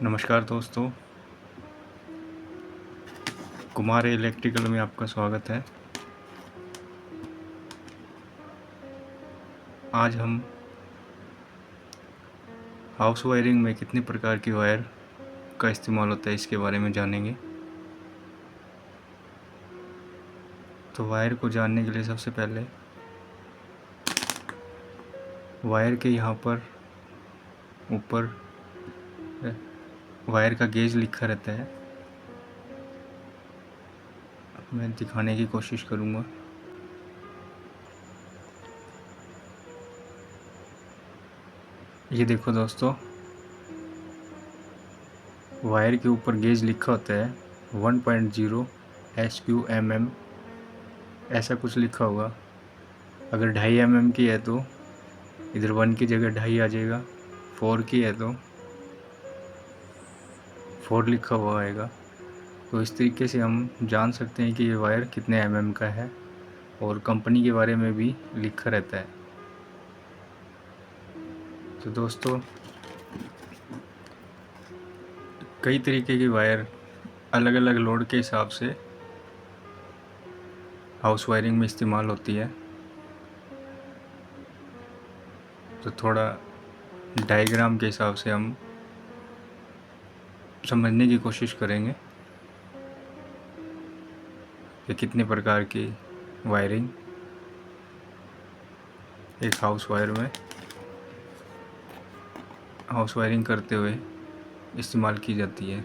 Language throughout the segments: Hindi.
नमस्कार दोस्तों, कुमार इलेक्ट्रिकल में आपका स्वागत है। आज हम हाउस वायरिंग में कितने प्रकार की वायर का इस्तेमाल होता है इसके बारे में जानेंगे। तो वायर को जानने के लिए सबसे पहले वायर के यहाँ पर ऊपर वायर का गेज लिखा रहता है। मैं दिखाने की कोशिश करूँगा। ये देखो दोस्तों, वायर के ऊपर गेज लिखा होता है 1.0 SQMM, ऐसा कुछ लिखा होगा। अगर 2.5 mm की है तो इधर 1 की जगह 2.5 आ जाएगा। 4 की है तो 4 लिखा हुआ आएगा। तो इस तरीके से हम जान सकते हैं कि ये वायर कितने mm का है, और कंपनी के बारे में भी लिखा रहता है। तो दोस्तों, कई तरीके की वायर अलग अलग लोड के हिसाब से हाउस वायरिंग में इस्तेमाल होती है। तो थोड़ा डायग्राम के हिसाब से हम समझने की कोशिश करेंगे कि कितने प्रकार की वायरिंग एक हाउस वायरिंग करते हुए इस्तेमाल की जाती है।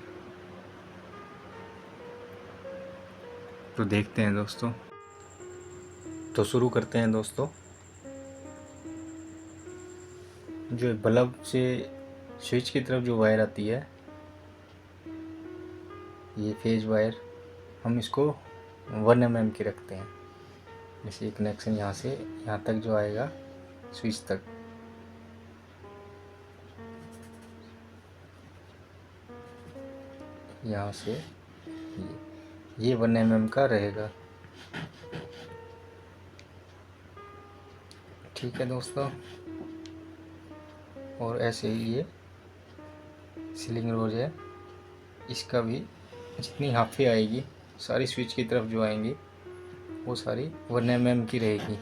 तो देखते हैं दोस्तों। तो शुरू करते हैं दोस्तों। जो बल्ब से स्विच की तरफ जो वायर आती है, ये फेज वायर, हम इसको 1 mm की रखते हैं। जैसे कनेक्शन यहाँ से यहाँ तक जो आएगा स्विच तक, यहाँ से ये 1 mm का रहेगा। ठीक है दोस्तों। और ऐसे ही ये सीलिंग रोज है, इसका भी जितनी हाफे आएगी सारी स्विच की तरफ जो आएंगी वो सारी 1 mm की रहेगी।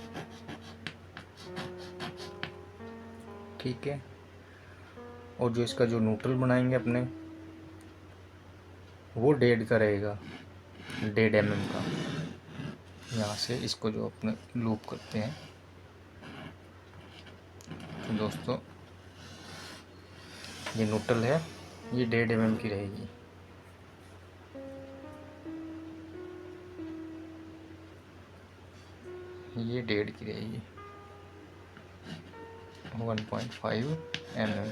ठीक है। और जो इसका जो न्यूट्रल बनाएंगे अपने, वो 1.5 का रहेगा, 1.5 mm का। यहाँ से इसको जो अपने लूप करते हैं, तो दोस्तों ये न्यूट्रल है, ये 1.5 mm की रहेगी। ये 1.5 की रहेगी, 1.5 mm।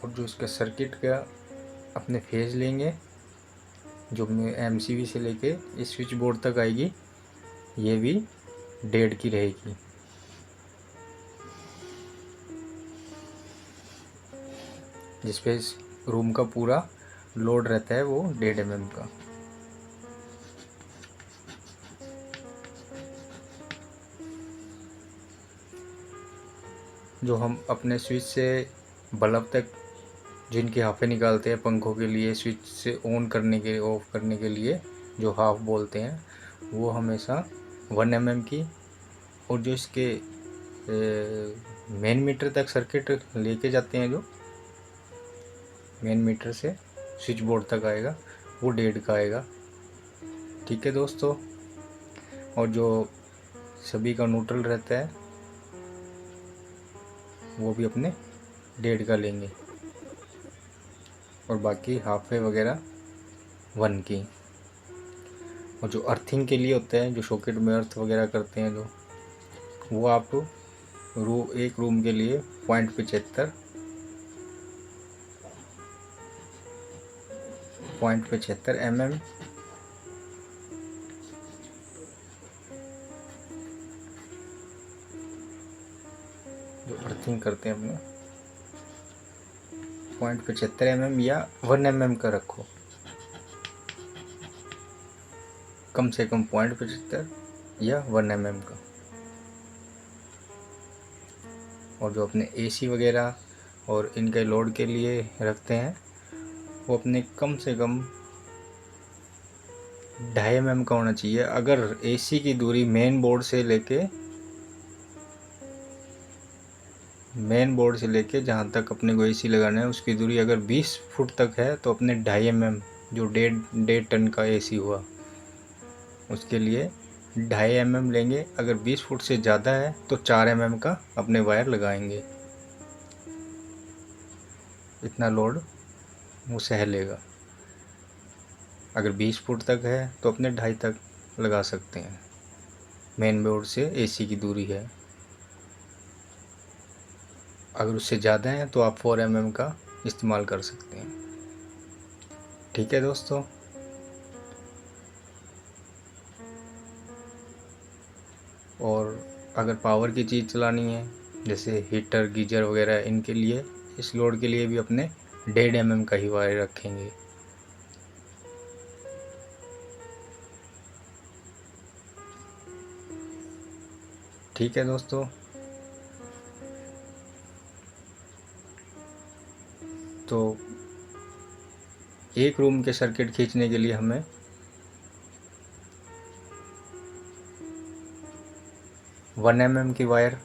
और जो इसका सर्किट का अपने फेज लेंगे, जो MCB से लेके इस स्विच बोर्ड तक आएगी, ये भी 1.5 की रहेगी। जिस पे इस रूम का पूरा लोड रहता है वो 1.5 mm का। जो हम अपने स्विच से बल्ब तक जिनकी हाफे निकालते हैं पंखों के लिए, स्विच से ऑन करने के ऑफ करने के लिए जो हाफ बोलते हैं, वो हमेशा 1 mm की। और जो इसके मेन मीटर तक सर्किट लेके जाते हैं, जो मेन मीटर से स्विच बोर्ड तक आएगा, वो 1.5 का आएगा। ठीक है दोस्तों। और जो सभी का न्यूट्रल रहता है वो भी अपने 1.5 का लेंगे, और बाकी हाफे वगैरह 1 की। और जो अर्थिंग के लिए होता है, जो सॉकेट में अर्थ वगैरह करते हैं, जो वो आप एक रूम के लिए 0.75 mm जो अर्थिंग करते हैं अपने 0.75 mm या 1 mm का रखो, कम से कम 0.75 या 1 mm का। और जो अपने एसी वगैरह और इनके लोड के लिए रखते हैं वो अपने कम से कम 2.5 mm का होना चाहिए। अगर एसी की दूरी मेन बोर्ड से लेके जहाँ तक अपने को एसी लगाना है उसकी दूरी अगर 20 फुट तक है तो अपने 2.5 mm जो 1.5 टन का एसी हुआ उसके लिए 2.5 mm लेंगे। अगर 20 फुट से ज़्यादा है तो 4 mm का अपने वायर लगाएंगे। इतना लोड वो सह लेगा। अगर 20 फुट तक है तो अपने 2.5 तक लगा सकते हैं। मेन बोर्ड से एसी की दूरी है। अगर उससे ज़्यादा है तो आप 4 mm का इस्तेमाल कर सकते हैं। ठीक है दोस्तों। और अगर पावर की चीज़ चलानी है जैसे हीटर गीजर वगैरह इनके लिए इस लोड के लिए भी अपने 1.5 mm का ही वायर रखेंगे। ठीक है दोस्तों। तो एक रूम के सर्किट खींचने के लिए हमें 1 mm की वायर,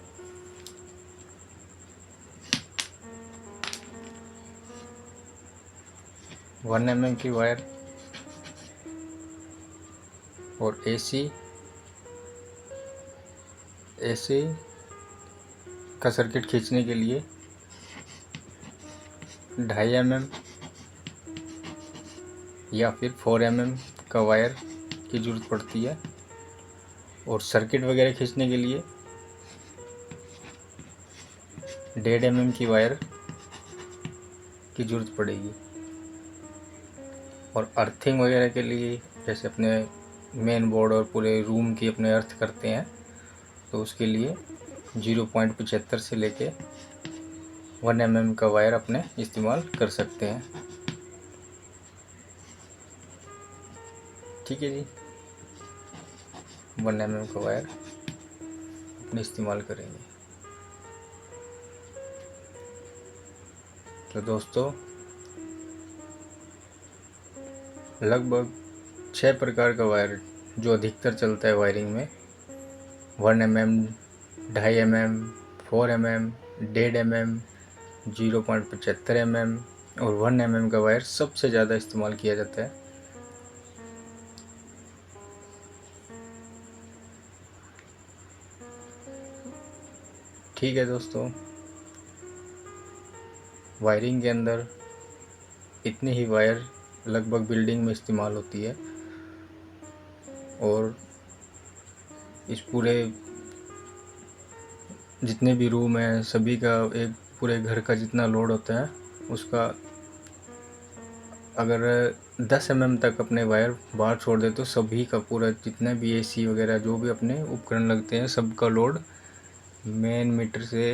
1 mm की वायर और एसी का सर्किट खींचने के लिए 2.5 mm या फिर 4 mm का वायर की ज़रूरत पड़ती है। और सर्किट वगैरह खींचने के लिए 1.5 mm की वायर की ज़रूरत पड़ेगी। और अर्थिंग वगैरह के लिए जैसे अपने मेन बोर्ड और पूरे रूम की अपने अर्थ करते हैं तो उसके लिए 0.75 से लेके 1 mm का वायर अपने इस्तेमाल कर सकते हैं। ठीक है जी। 1 mm का वायर अपने इस्तेमाल करेंगे। तो दोस्तों लगभग 6 प्रकार का वायर जो अधिकतर चलता है वायरिंग में 1 mm, 2.5 mm, 4 mm, 1.5 mm, 0.75 mm और 1 mm का वायर सबसे ज़्यादा इस्तेमाल किया जाता है। ठीक है दोस्तों। वायरिंग के अंदर इतनी ही वायर लगभग बिल्डिंग में इस्तेमाल होती है। और इस पूरे जितने भी रूम हैं सभी का एक पूरे घर का जितना लोड होता है उसका अगर 10 mm तक अपने वायर बाहर छोड़ दे तो सभी का पूरा जितना भी एसी वगैरह जो भी अपने उपकरण लगते हैं सबका लोड मेन मीटर से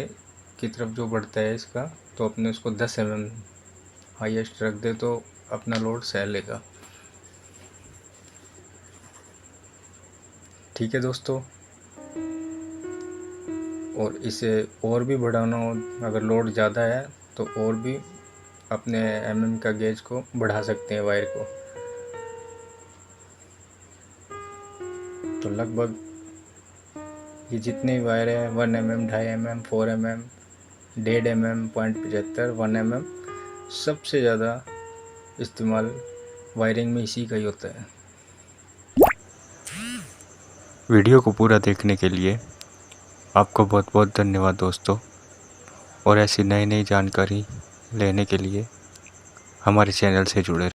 की तरफ जो बढ़ता है इसका तो अपने उसको 10 mm हाईएस्ट रख दे तो अपना लोड सह लेगा। ठीक है दोस्तों। और इसे और भी बढ़ाना हो अगर लोड ज़्यादा है तो और भी अपने mm का गेज को बढ़ा सकते हैं वायर को। तो लगभग ये जितने वायर हैं 1 mm, 2.5 mm, 4 mm, 1.5 mm, 0.75, 1 mm सबसे ज़्यादा इस्तेमाल वायरिंग में इसी का ही होता है। वीडियो को पूरा देखने के लिए आपको बहुत बहुत धन्यवाद दोस्तों। और ऐसी नई नई जानकारी लेने के लिए हमारे चैनल से जुड़े